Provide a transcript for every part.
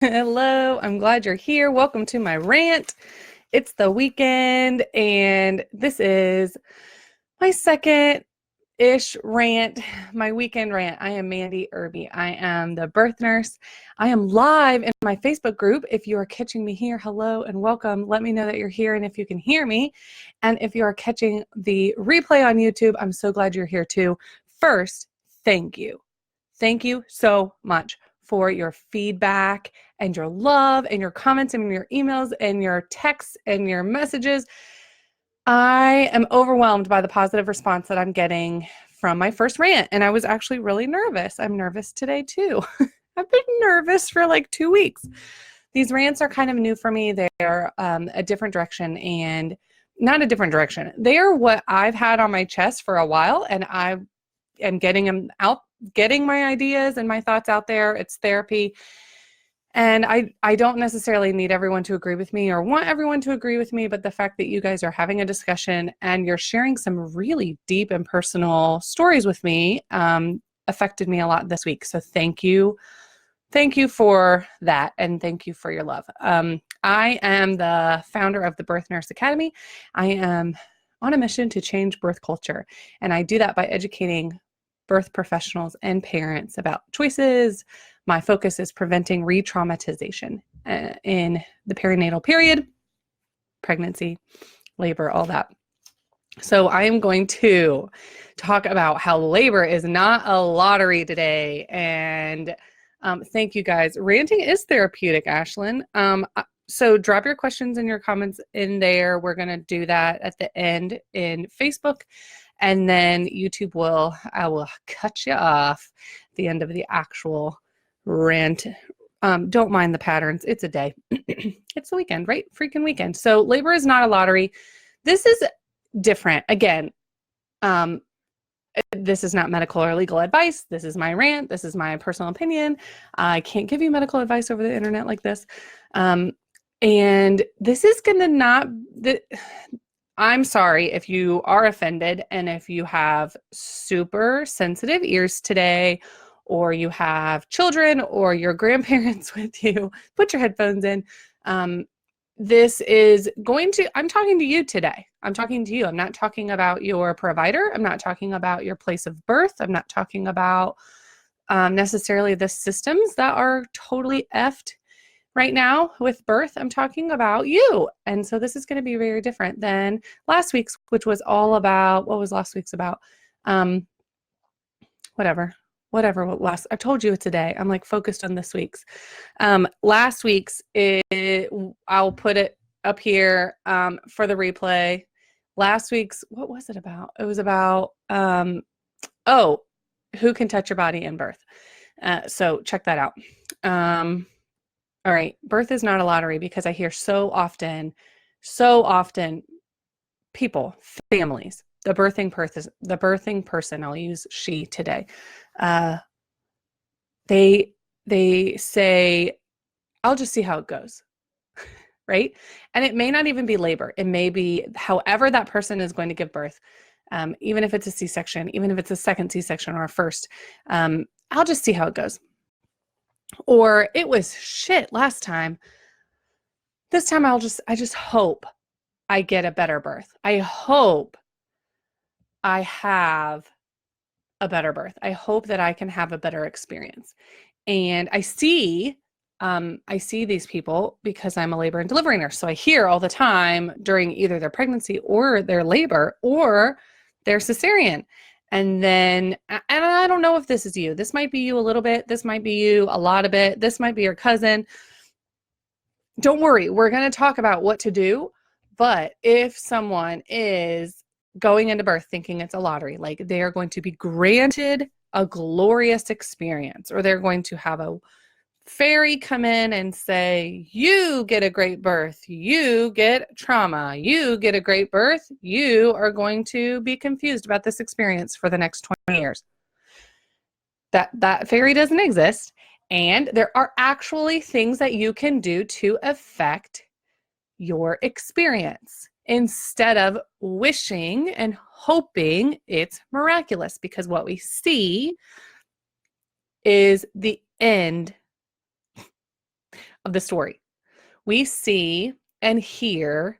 Hello, I'm glad you're here. Welcome to my rant. It's the weekend, and this is my second-ish rant, my weekend rant. I am Mandy Irby. I am the birth nurse. I am live in my Facebook group. If you are catching me here, hello and welcome. Let me know that you're here and if you can hear me. And if you are catching the replay on YouTube, I'm so glad you're here too. First, thank you. Thank you so much for your feedback and your love and your comments and your emails and your texts and your messages. I am overwhelmed by the positive response that I'm getting from my first rant, and I was actually really nervous. I'm nervous today too. I've been nervous for like 2 weeks. These rants are kind of new for me. They're a different direction, and not a different direction. They are what I've had on my chest for a while, and I am getting them out, getting my ideas and my thoughts out there. It's therapy. And I don't necessarily need everyone to agree with me or want everyone to agree with me, but the fact that you guys are having a discussion and you're sharing some really deep and personal stories with me affected me a lot this week. So thank you. Thank you for that, and thank you for your love. I am the founder of the Birth Nurse Academy. I am on a mission to change birth culture, and I do that by educating birth professionals and parents about choices. My focus is preventing re-traumatization in the perinatal period, pregnancy, labor, all that. So I am going to talk about how labor is not a lottery today. And thank you guys. Ranting is therapeutic, Ashlyn. So drop your questions and your comments in there. We're going to do that at the end in Facebook. And then YouTube I will cut you off at the end of the actual rant. Don't mind the patterns. It's a day. It's the weekend, right? Freaking weekend. So labor is not a lottery. This is different. Again, this is not medical or legal advice. This is my rant. This is my personal opinion. I can't give you medical advice over the internet like this. And this is going to not... I'm sorry if you are offended and if you have super sensitive ears today, or you have children or your grandparents with you. Put your headphones in. This is I'm talking to you today. I'm talking to you. I'm not talking about your provider. I'm not talking about your place of birth. I'm not talking about necessarily the systems that are totally effed right now with birth. I'm talking about you. And so this is going to be very different than last week's, which was all about, what was last week's about? Whatever I told you it's a day. I'm like focused on this week's. Last week's, I'll put it up here for the replay. Last week's, what was it about? It was about, who can touch your body in birth. So check that out. All right, birth is not a lottery, because I hear so often, people, families, the birthing person, I'll use she today. They say, I'll just see how it goes, right? And it may not even be labor. It may be however that person is going to give birth, even if it's a C-section, even if it's a second C-section or a first. I'll just see how it goes. Or it was shit last time. This time I just hope I get a better birth. I hope I have a better birth. I hope that I can have a better experience. And I see these people because I'm a labor and delivery nurse. So I hear all the time during either their pregnancy or their labor or their cesarean. And I don't know if this is you. This might be you a little bit. This might be you a lot of it. This might be your cousin. Don't worry. We're going to talk about what to do. But if someone is going into birth thinking it's a lottery, like they are going to be granted a glorious experience, or they're going to have a fairy come in and say, you get a great birth, you get trauma, you get a great birth, you are going to be confused about this experience for the next 20 years. That fairy doesn't exist. And there are actually things that you can do to affect your experience instead of wishing and hoping it's miraculous, because what we see is the end of the story. We see and hear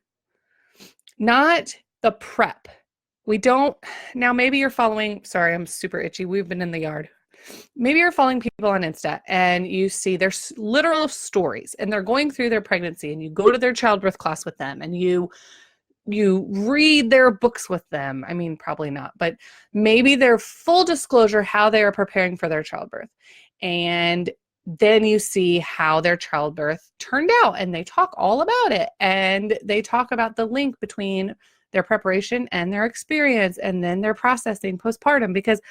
not the prep. We don't, now maybe you're following, sorry, I'm super itchy. We've been in the yard. Maybe you're following people on Insta and you see their literal stories and they're going through their pregnancy, and you go to their childbirth class with them and you read their books with them. I mean, probably not, but maybe their full disclosure, how they are preparing for their childbirth. And then you see how their childbirth turned out, and they talk all about it. And they talk about the link between their preparation and their experience, and then their processing postpartum. Because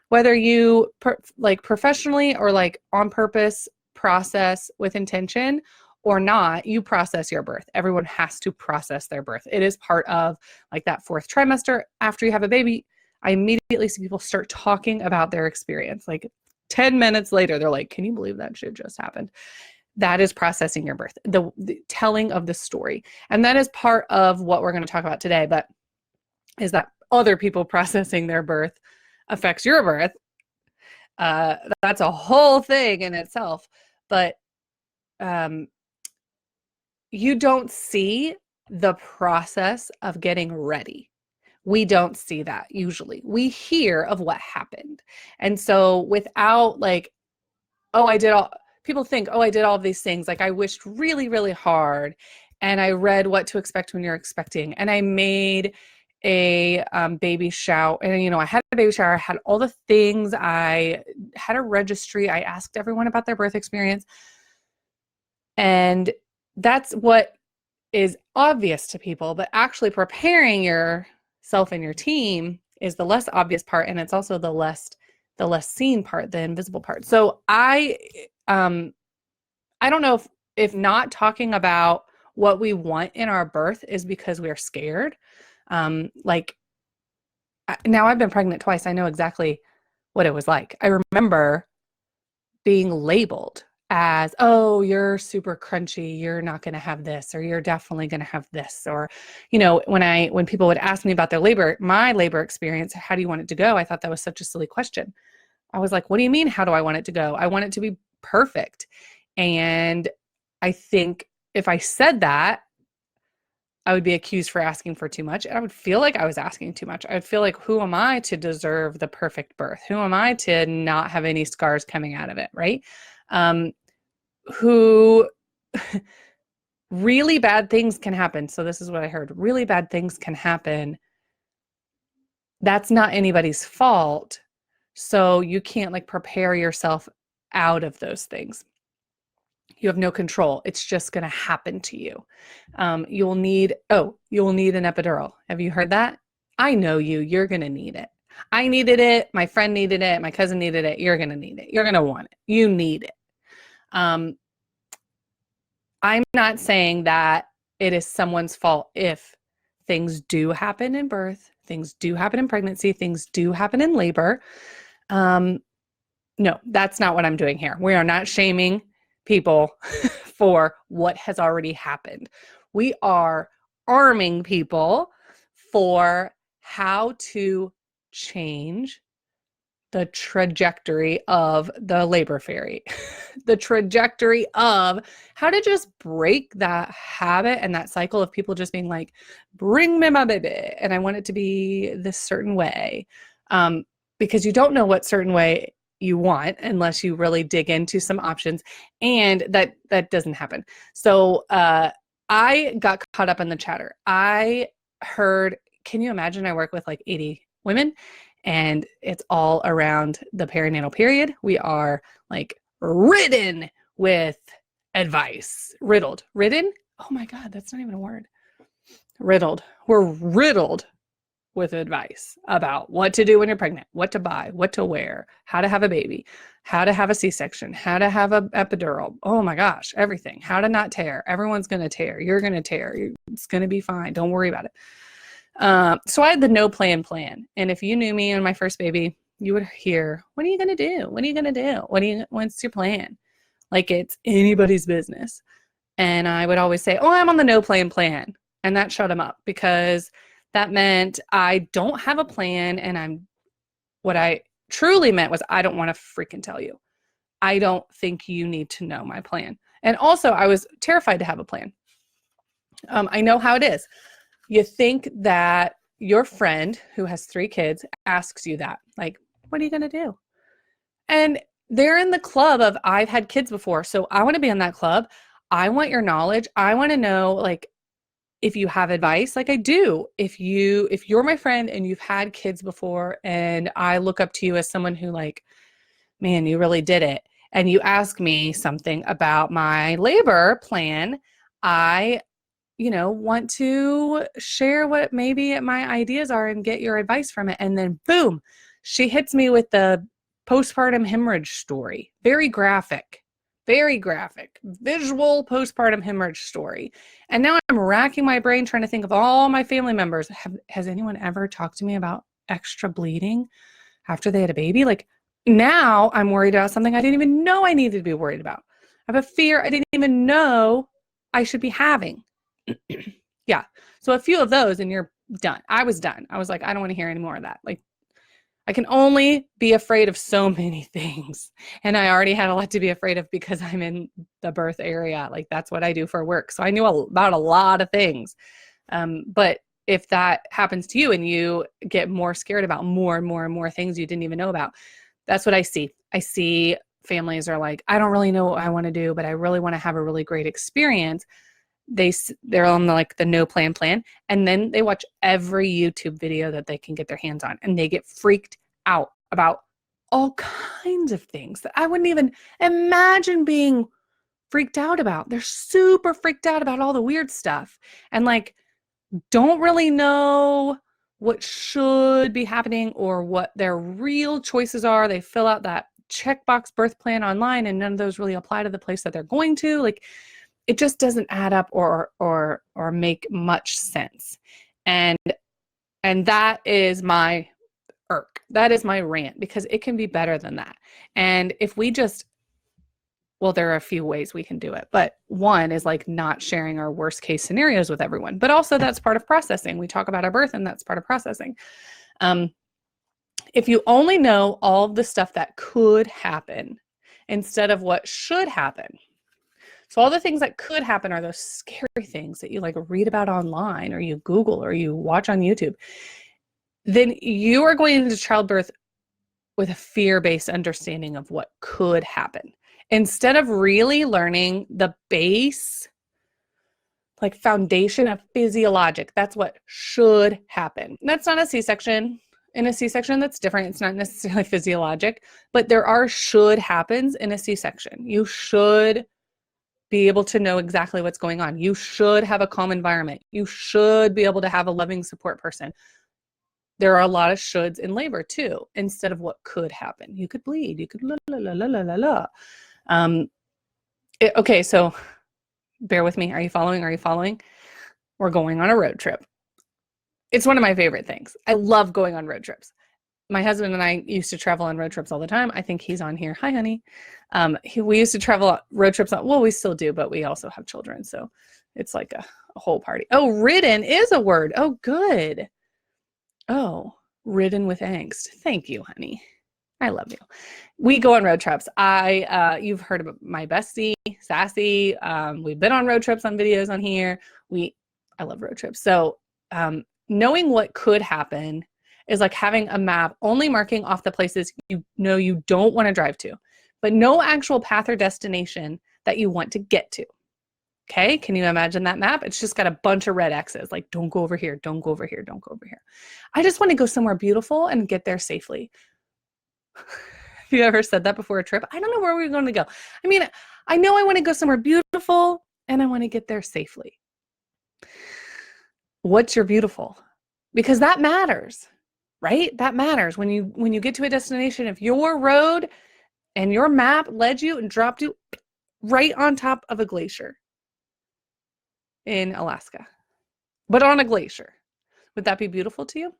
whether you like professionally or like on purpose process with intention or not, you process your birth. Everyone has to process their birth. It is part of like that 4th trimester. After you have a baby, I immediately see people start talking about their experience. Like 10 minutes later, they're like, can you believe that shit just happened? That is processing your birth, the telling of the story. And that is part of what we're going to talk about today, but is that other people processing their birth affects your birth. That's a whole thing in itself. But you don't see the process of getting ready. We don't see that usually. We hear of what happened. And so without like, people think, I did all of these things. Like I wished really, really hard. And I read what to expect when you're expecting. And I made a baby shower. And, I had a baby shower. I had all the things. I had a registry. I asked everyone about their birth experience. And that's what is obvious to people. But actually preparing yourself and your team is the less obvious part. And it's also the less seen part, the invisible part. So I don't know if not talking about what we want in our birth is because we're scared. Like now I've been pregnant twice. I know exactly what it was like. I remember being labeled as, oh, you're super crunchy. You're not going to have this, or you're definitely going to have this. Or, when people would ask me about my labor experience, how do you want it to go? I thought that was such a silly question. I was like, what do you mean? How do I want it to go? I want it to be perfect. And I think if I said that, I would be accused for asking for too much. And I would feel like I was asking too much. I would feel like, who am I to deserve the perfect birth? Who am I to not have any scars coming out of it, right? Who really bad things can happen. So this is what I heard. Really bad things can happen. That's not anybody's fault. So you can't like prepare yourself out of those things. You have no control. It's just going to happen to you. You'll need an epidural. Have you heard that? I know you're going to need it. I needed it. My friend needed it. My cousin needed it. You're going to need it. You're going to want it. You need it. I'm not saying that it is someone's fault if things do happen in birth, things do happen in pregnancy, things do happen in labor. No, that's not what I'm doing here. We are not shaming people for what has already happened. We are arming people for how to change the trajectory of the labor ferry, the trajectory of how to just break that habit and that cycle of people just being like, bring me my baby, and I want it to be this certain way. Because you don't know what certain way you want unless you really dig into some options, and that doesn't happen. So I got caught up in the chatter. I heard, can you imagine? I work with like 80 women, and it's all around the perinatal period. We are like ridden with advice. Ridden? Oh my God, that's not even a word. Riddled. We're riddled with advice about what to do when you're pregnant, what to buy, what to wear, how to have a baby, how to have a C-section, how to have an epidural. Oh my gosh, everything. How to not tear. Everyone's going to tear. You're going to tear. It's going to be fine. Don't worry about it. So I had the no plan. And if you knew me and my first baby, you would hear, what are you going to do? What are you going to do? What's your plan? Like it's anybody's business. And I would always say, oh, I'm on the no plan. And that shut them up, because that meant I don't have a plan. And what I truly meant was, I don't want to freaking tell you. I don't think you need to know my plan. And also, I was terrified to have a plan. I know how it is. You think that your friend who has 3 kids asks you that, like, what are you going to do? And they're in the club of, I've had kids before, so I want to be in that club. I want your knowledge. I want to know, like, if you have advice, like I do. If you're my friend and you've had kids before, and I look up to you as someone who, like, man, you really did it, and you ask me something about my labor plan, I want to share what maybe my ideas are and get your advice from it. And then boom, she hits me with the postpartum hemorrhage story. Very graphic, visual postpartum hemorrhage story. And now I'm racking my brain trying to think of all my family members. Has anyone ever talked to me about extra bleeding after they had a baby? Like, now I'm worried about something I didn't even know I needed to be worried about. I have a fear I didn't even know I should be having. Yeah. So a few of those and you're done. I was done. I was like, I don't want to hear any more of that. Like, I can only be afraid of so many things. And I already had a lot to be afraid of because I'm in the birth area. Like, that's what I do for work. So I knew about a lot of things. But if that happens to you and you get more scared about more and more and more things you didn't even know about, that's what I see. I see families are like, I don't really know what I want to do, but I really want to have a really great experience. They're on the no plan, and then they watch every YouTube video that they can get their hands on, and they get freaked out about all kinds of things that I wouldn't even imagine being freaked out about. They're super freaked out about all the weird stuff, and like, don't really know what should be happening or what their real choices are. They fill out that checkbox birth plan online, and none of those really apply to the place that they're going to. Like, it just doesn't add up or make much sense. And that is my irk. That is my rant, because it can be better than that. And if we just, well, there are a few ways we can do it, but one is like not sharing our worst case scenarios with everyone, but also that's part of processing. We talk about our birth and that's part of processing. If you only know all of the stuff that could happen instead of what should happen. So all the things that could happen are those scary things that you like read about online or you Google or you watch on YouTube. Then you are going into childbirth with a fear-based understanding of what could happen, instead of really learning the base, like, foundation of physiologic. That's what should happen. That's not a C-section. In a C-section, that's different. It's not necessarily physiologic, but there are should happens in a C-section. You should be able to know exactly what's going on. You should have a calm environment. You should be able to have a loving support person. There are a lot of shoulds in labor too, instead of what could happen. You could bleed. You could la la la la la la la. Okay, so bear with me. Are you following? We're going on a road trip. It's one of my favorite things. I love going on road trips. My husband and I used to travel on road trips all the time. I think he's on here. Hi, honey. We used to travel road trips. Well, we still do, but we also have children. So it's like a whole party. Oh, ridden is a word. Oh, good. Oh, ridden with angst. Thank you, honey. I love you. We go on road trips. You've heard about my bestie, Sassy. We've been on road trips on videos on here. I love road trips. So knowing what could happen is like having a map only marking off the places you know you don't want to drive to, but no actual path or destination that you want to get to. Okay, can you imagine that map? It's just got a bunch of red X's, like, don't go over here, don't go over here, don't go over here. I just want to go somewhere beautiful and get there safely. Have you ever said that before a trip? I don't know where we're going to go. I mean, I know I want to go somewhere beautiful and I want to get there safely. What's your beautiful? Because that matters, right? That matters. When you get to a destination, if your road and your map led you and dropped you right on top of a glacier in Alaska, but on a glacier, would that be beautiful to you?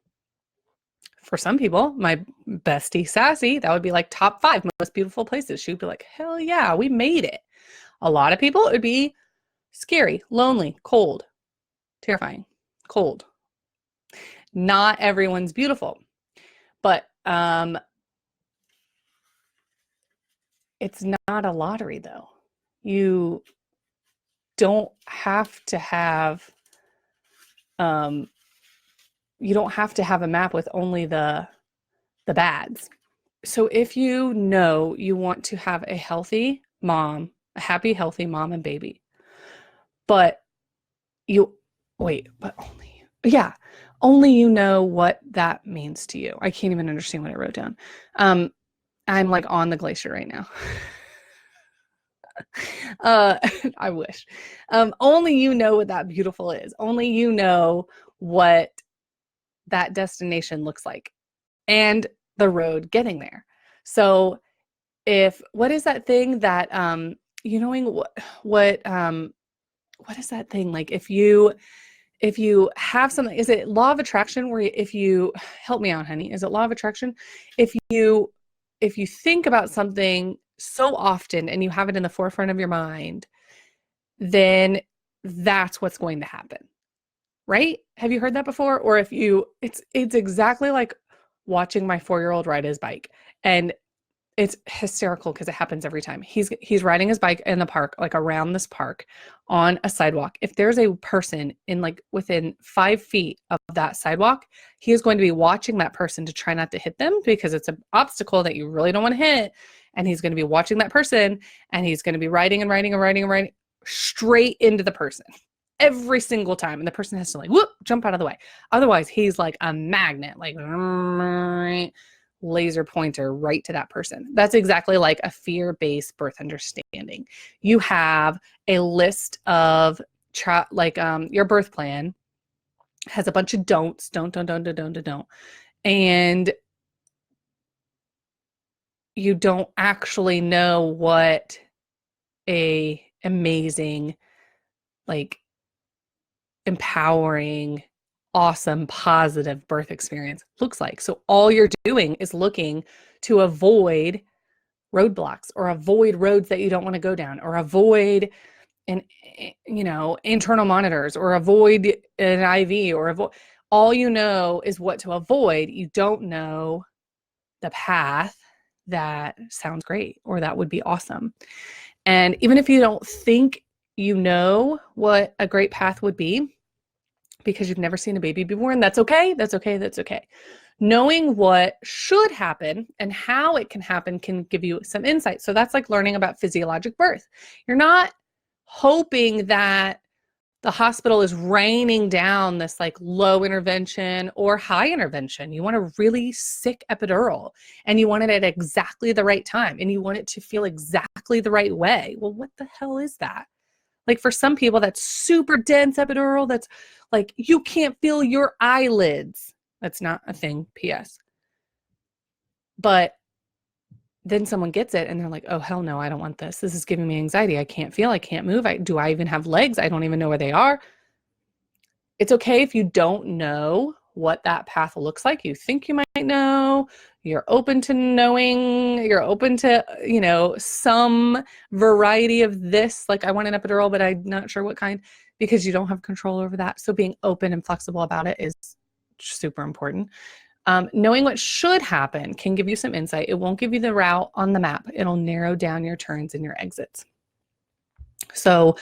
For some people, my bestie Sassy, that would be like top 5 most beautiful places. She'd be like, hell yeah, we made it. A lot of people, it would be scary, lonely, cold, terrifying, cold. Not everyone's beautiful, but it's not a lottery though. you don't have to have you don't have to have a map with only the bads. So if you know you want to have a healthy mom, a happy, healthy mom and baby, but only you know what that means to you. I can't even understand what I wrote down. I'm like on the glacier right now. I wish. Only you know what that beautiful is. Only you know what that destination looks like and the road getting there. So what is that thing that you knowing what is that thing, like if you have something, is it law of attraction where if you help me out, honey, is it law of attraction? If you think about something so often and you have it in the forefront of your mind, then that's what's going to happen. Right? Have you heard that before? Or it's exactly like watching my 4-year-old ride his bike. And it's hysterical because it happens every time. He's riding his bike in the park, like around this park on a sidewalk. If there's a person in like within 5 feet of that sidewalk, he is going to be watching that person to try not to hit them because it's an obstacle that you really don't want to hit. And he's going to be watching that person and he's going to be riding and riding and riding and riding straight into the person every single time. And the person has to like, whoop, jump out of the way. Otherwise, he's like a magnet, like laser pointer right to that person. That's exactly like a fear-based birth understanding. You have a list of your birth plan has a bunch of don'ts, don't. And you don't actually know what a amazing, like empowering, awesome, positive birth experience looks like. So all you're doing is looking to avoid roadblocks or avoid roads that you don't want to go down or avoid internal monitors or avoid an IV or avoid. All you know is what to avoid. You don't know the path that sounds great or that would be awesome. And even if you don't think you know what a great path would be, because you've never seen a baby be born, that's okay. That's okay. That's okay. Knowing what should happen and how it can happen can give you some insight. So that's like learning about physiologic birth. You're not hoping that the hospital is raining down this like low intervention or high intervention. You want a really sick epidural and you want it at exactly the right time and you want it to feel exactly the right way. Well, what the hell is that? Like for some people, that's super dense epidural. That's like, you can't feel your eyelids. That's not a thing, PS. But then someone gets it and they're like, oh, hell no, I don't want this. This is giving me anxiety. I can't feel, I can't move. Do I even have legs? I don't even know where they are. It's okay if you don't know what that path looks like. You think you might know, you're open to knowing, you're open to, some variety of this. Like I want an epidural, but I'm not sure what kind, because you don't have control over that. So being open and flexible about it is super important. Knowing what should happen can give you some insight. It won't give you the route on the map. It'll narrow down your turns and your exits. So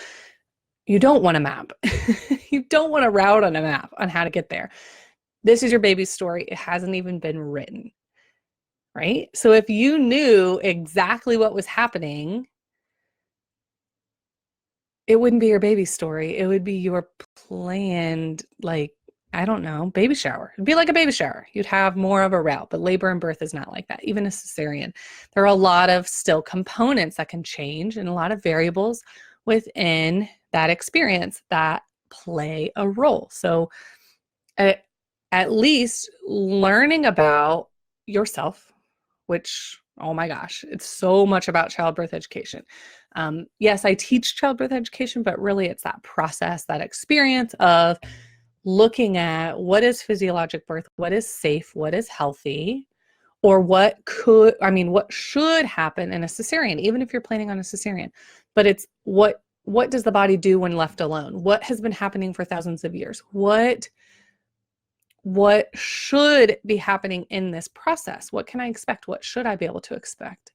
you don't want a map. You don't want a route on a map on how to get there. This is your baby's story. It hasn't even been written, right? So if you knew exactly what was happening, it wouldn't be your baby's story. It would be your planned, like, I don't know, baby shower. It'd be like a baby shower. You'd have more of a route, but labor and birth is not like that. Even a cesarean, there are a lot of still components that can change and a lot of variables within that experience that play a role. So at least learning about yourself, which, oh my gosh, it's so much about childbirth education. Yes, I teach childbirth education, but really it's that process, that experience of looking at what is physiologic birth, what is safe, what is healthy, or what should happen in a cesarean, even if you're planning on a cesarean. But it's what does the body do when left alone? What has been happening for thousands of years? What should be happening in this process? What can I expect? What should I be able to expect?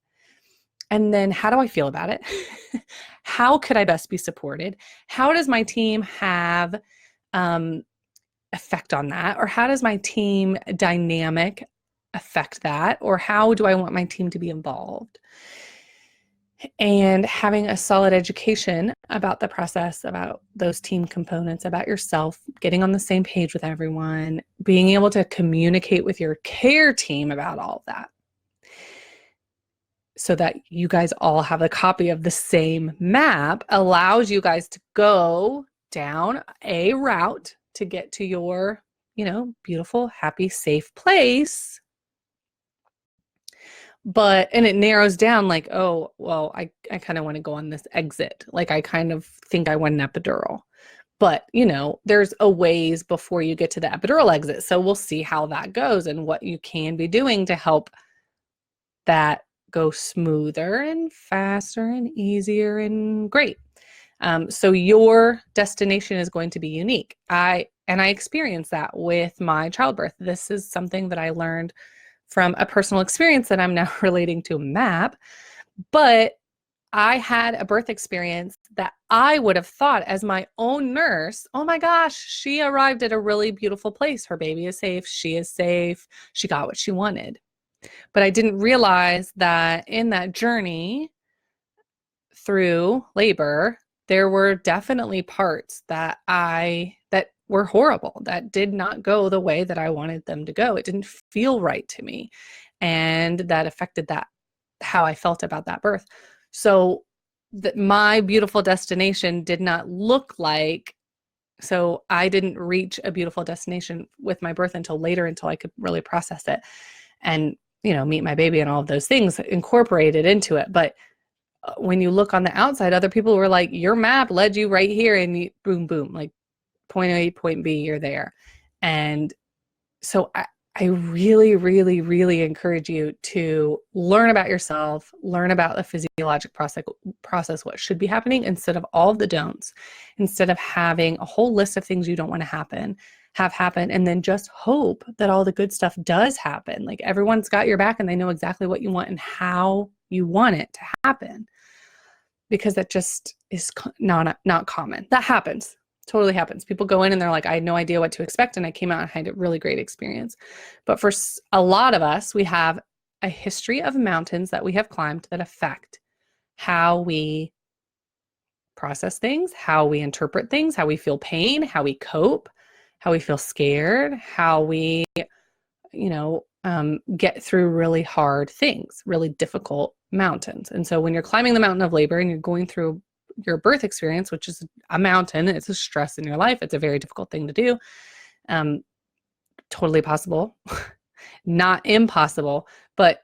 And then how do I feel about it? How could I best be supported? How does my team have effect on that? Or how does my team dynamic affect that? Or how do I want my team to be involved? And having a solid education about the process, about those team components, about yourself, getting on the same page with everyone, being able to communicate with your care team about all of that, so that you guys all have a copy of the same map, allows you guys to go down a route to get to your, beautiful, happy, safe place. And it narrows down like, oh, well, I kind of want to go on this exit. Like, I kind of think I want an epidural. But, there's a ways before you get to the epidural exit. So we'll see how that goes and what you can be doing to help that go smoother and faster and easier and great. So your destination is going to be unique. I experienced that with my childbirth. This is something that I learned from a personal experience that I'm now relating to a map. But I had a birth experience that I would have thought as my own nurse, oh my gosh, she arrived at a really beautiful place. Her baby is safe. She is safe. She got what she wanted. But I didn't realize that in that journey through labor, there were definitely parts that were horrible, that did not go the way that I wanted them to go. It didn't feel right to me. And that affected how I felt about that birth. So my beautiful destination did not look like, so I didn't reach a beautiful destination with my birth until later, until I could really process it and, meet my baby and all of those things incorporated into it. But when you look on the outside, other people were like, your map led you right here, and boom, boom, like point A, point B, you're there. And so I really, really, really encourage you to learn about yourself, learn about the physiologic process, what should be happening, instead of all of the don'ts, instead of having a whole list of things you don't want to have happen, and then just hope that all the good stuff does happen. Like, everyone's got your back and they know exactly what you want and how you want it to happen, because that just is not common. That happens. Totally happens. People go in and they're like, I had no idea what to expect, and I came out and had a really great experience. But for a lot of us, we have a history of mountains that we have climbed that affect how we process things, how we interpret things, how we feel pain, how we cope, how we feel scared, how we, get through really hard things, really difficult mountains. And so when you're climbing the mountain of labor and you're going through your birth experience, which is a mountain, it's a stress in your life, it's a very difficult thing to do. Totally possible, not impossible, but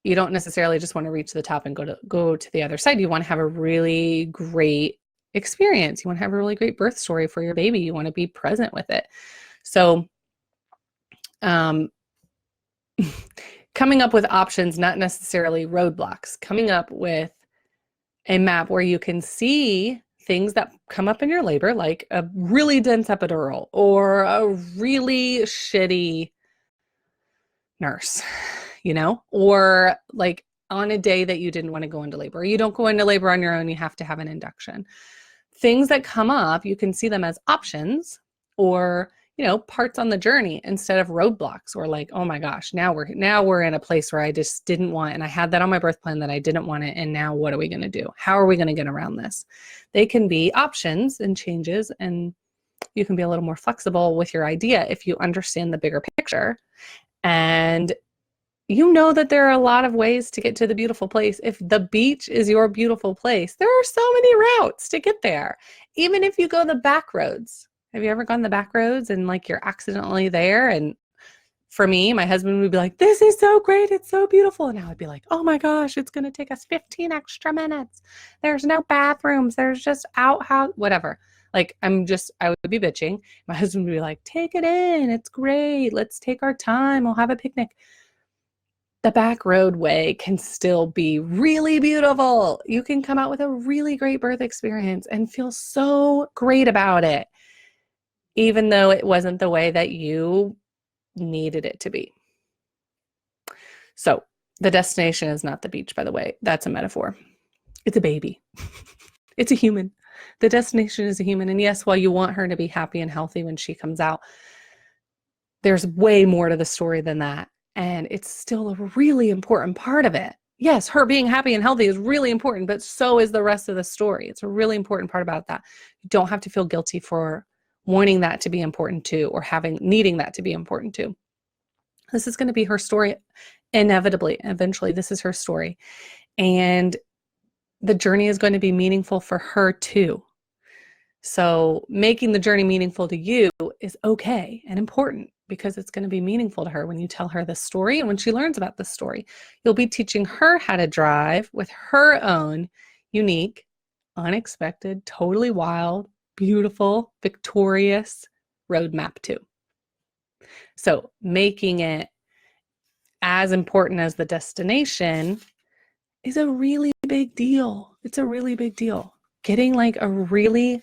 you don't necessarily just want to reach the top and go to the other side. You want to have a really great experience. You want to have a really great birth story for your baby. You want to be present with it. So, coming up with options, not necessarily roadblocks, coming up with a map where you can see things that come up in your labor, like a really dense epidural or a really shitty nurse, or like on a day that you didn't want to go into labor, or you don't go into labor on your own, you have to have an induction. Things that come up, you can see them as options or, parts on the journey instead of roadblocks, or like, oh my gosh, now we're in a place where I just didn't want, and I had that on my birth plan that I didn't want it. And now what are we going to do? How are we going to get around this? They can be options and changes, and you can be a little more flexible with your idea if you understand the bigger picture. And that there are a lot of ways to get to the beautiful place. If the beach is your beautiful place, there are so many routes to get there. Even if you go the back roads. Have you ever gone the back roads and like you're accidentally there? And for me, my husband would be like, this is so great, it's so beautiful. And I would be like, oh my gosh, it's going to take us 15 extra minutes. There's no bathrooms. There's just outhouse, whatever. Like, I would be bitching. My husband would be like, take it in. It's great. Let's take our time. We'll have a picnic. The back roadway can still be really beautiful. You can come out with a really great birth experience and feel so great about it, even though it wasn't the way that you needed it to be. So The destination is not the beach, by the way. That's a metaphor. It's a baby. It's a human. The destination is a human. And yes, while you want her to be happy and healthy when she comes out, there's way more to the story than that. And it's still a really important part of it. Yes, her being happy and healthy is really important, but so is the rest of the story. It's a really important part about that. You don't have to feel guilty for wanting that to be important too, or needing that to be important too. This is going to be her story inevitably. Eventually, this is her story. And the journey is going to be meaningful for her too. So making the journey meaningful to you is okay and important, because it's going to be meaningful to her when you tell her this story. And when she learns about this story, you'll be teaching her how to drive with her own unique, unexpected, totally wild, beautiful, victorious roadmap too. So making it as important as the destination is a really big deal. It's a really big deal. Getting like a really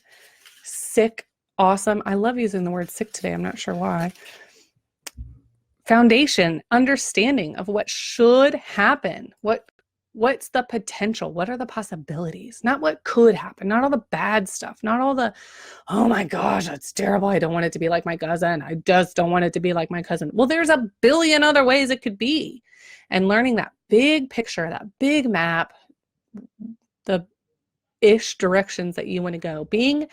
sick, awesome, I love using the word sick today, I'm not sure why, foundation, understanding of what should happen, what's the potential, what are the possibilities, not what could happen, not all the bad stuff, not all the, oh my gosh, that's terrible, I don't want it to be like my cousin, I just don't want it to be like my cousin. Well, there's a billion other ways it could be. And learning that big picture, that big map, the ish directions that you want to go, being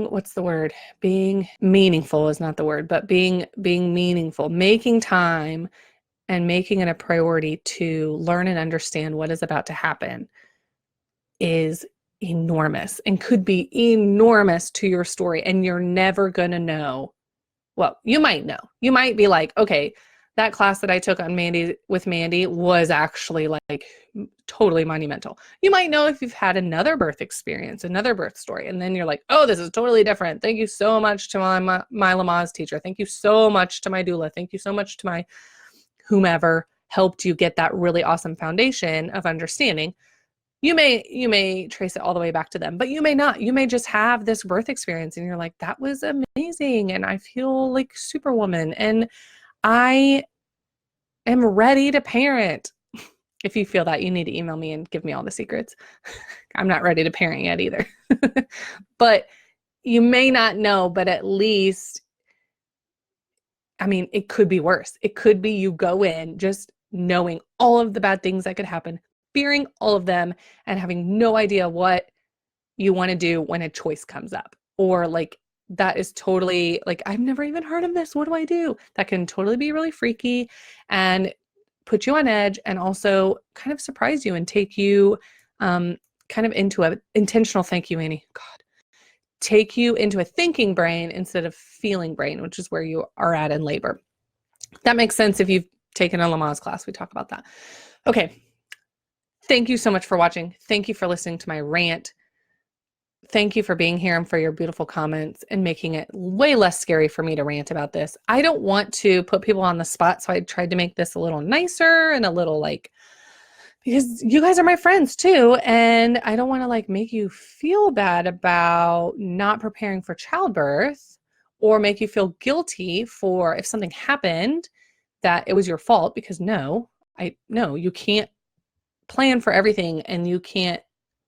what's the word? Being meaningful is not the word, but being meaningful, making time and making it a priority to learn and understand what is about to happen is enormous and could be enormous to your story. And you're never going to know. Well, you might know. You might be like, okay, that class that I took on Mandy with Mandy was actually like totally monumental. You might know if you've had another birth experience, another birth story, and then you're like, oh, this is totally different. Thank you so much to my Lamaze teacher. Thank you so much to my doula. Thank you so much to my whomever helped you get that really awesome foundation of understanding. You may trace it all the way back to them, but you may not. You may just have this birth experience and you're like, that was amazing. And I feel like Superwoman. And I am ready to parent. If you feel that, you need to email me and give me all the secrets. I'm not ready to parent yet either. But you may not know, but at least, I mean, it could be worse. It could be you go in just knowing all of the bad things that could happen, fearing all of them, and having no idea what you want to do when a choice comes up. Or like, that is totally like, I've never even heard of this. What do I do? That can totally be really freaky and put you on edge, and also kind of surprise you and take you kind of into a intentional, thank you, Annie, God, take you into a thinking brain instead of feeling brain, which is where you are at in labor. That makes sense if you've taken a Lamaze class. We talk about that. Okay. Thank you so much for watching. Thank you for listening to my rant. Thank you for being here and for your beautiful comments and making it way less scary for me to rant about this. I don't want to put people on the spot, so I tried to make this a little nicer and a little like, because you guys are my friends too, and I don't want to like make you feel bad about not preparing for childbirth or make you feel guilty for if something happened that it was your fault, because no, you can't plan for everything and you can't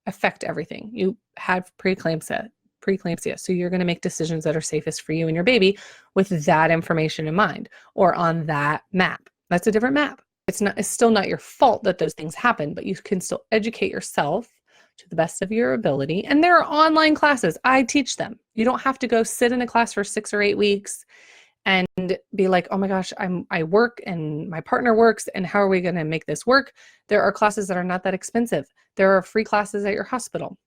affect everything. You have preeclampsia. So you're going to make decisions that are safest for you and your baby with that information in mind, or on that map. That's a different map. It's still not your fault that those things happen, but you can still educate yourself to the best of your ability. And there are online classes. I teach them. You don't have to go sit in a class for 6 or 8 weeks and be like, oh my gosh, I work and my partner works, and how are we going to make this work? There are classes that are not that expensive. There are free classes at your hospital,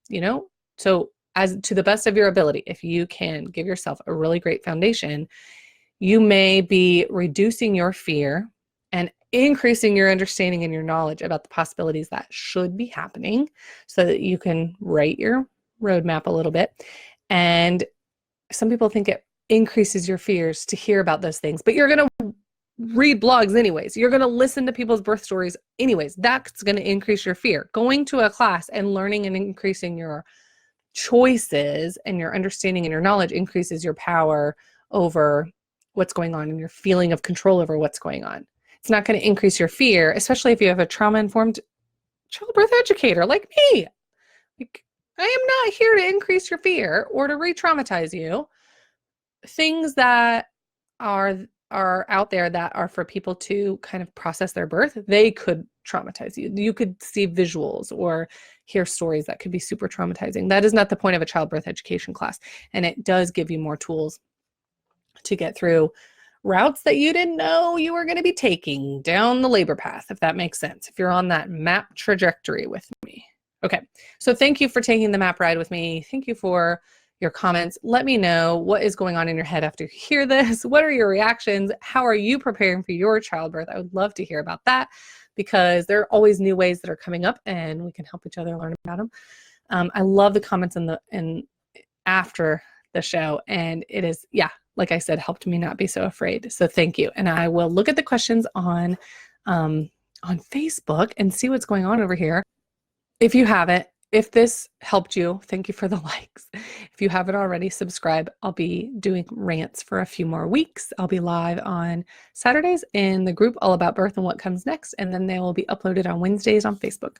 So as to the best of your ability, if you can give yourself a really great foundation, you may be reducing your fear and increasing your understanding and your knowledge about the possibilities that should be happening, so that you can write your roadmap a little bit. And some people think it increases your fears to hear about those things, but you're going to read blogs anyways. You're going to listen to people's birth stories anyways. That's going to increase your fear. Going to a class and learning and increasing your choices and your understanding and your knowledge increases your power over what's going on and your feeling of control over what's going on. It's not going to increase your fear, especially if you have a trauma-informed childbirth educator like me. Like, I am not here to increase your fear or to re-traumatize you. Things that are out there that are for people to kind of process their birth, they could traumatize you. You could see visuals or hear stories that could be super traumatizing. That is not the point of a childbirth education class. And it does give you more tools to get through routes that you didn't know you were going to be taking down the labor path, if that makes sense, if you're on that map trajectory with me. Okay, so thank you for taking the map ride with me. Thank you for your comments. Let me know what is going on in your head after you hear this. What are your reactions? How are you preparing for your childbirth? I would love to hear about that, because there are always new ways that are coming up and we can help each other learn about them. I love the comments in after the show, and it is, yeah, like I said, helped me not be so afraid. So thank you. And I will look at the questions on Facebook and see what's going on over here. If you haven't, if this helped you, thank you for the likes. If you haven't already, subscribe. I'll be doing rants for a few more weeks. I'll be live on Saturdays in the group All About Birth and What Comes Next, and then they will be uploaded on Wednesdays on Facebook.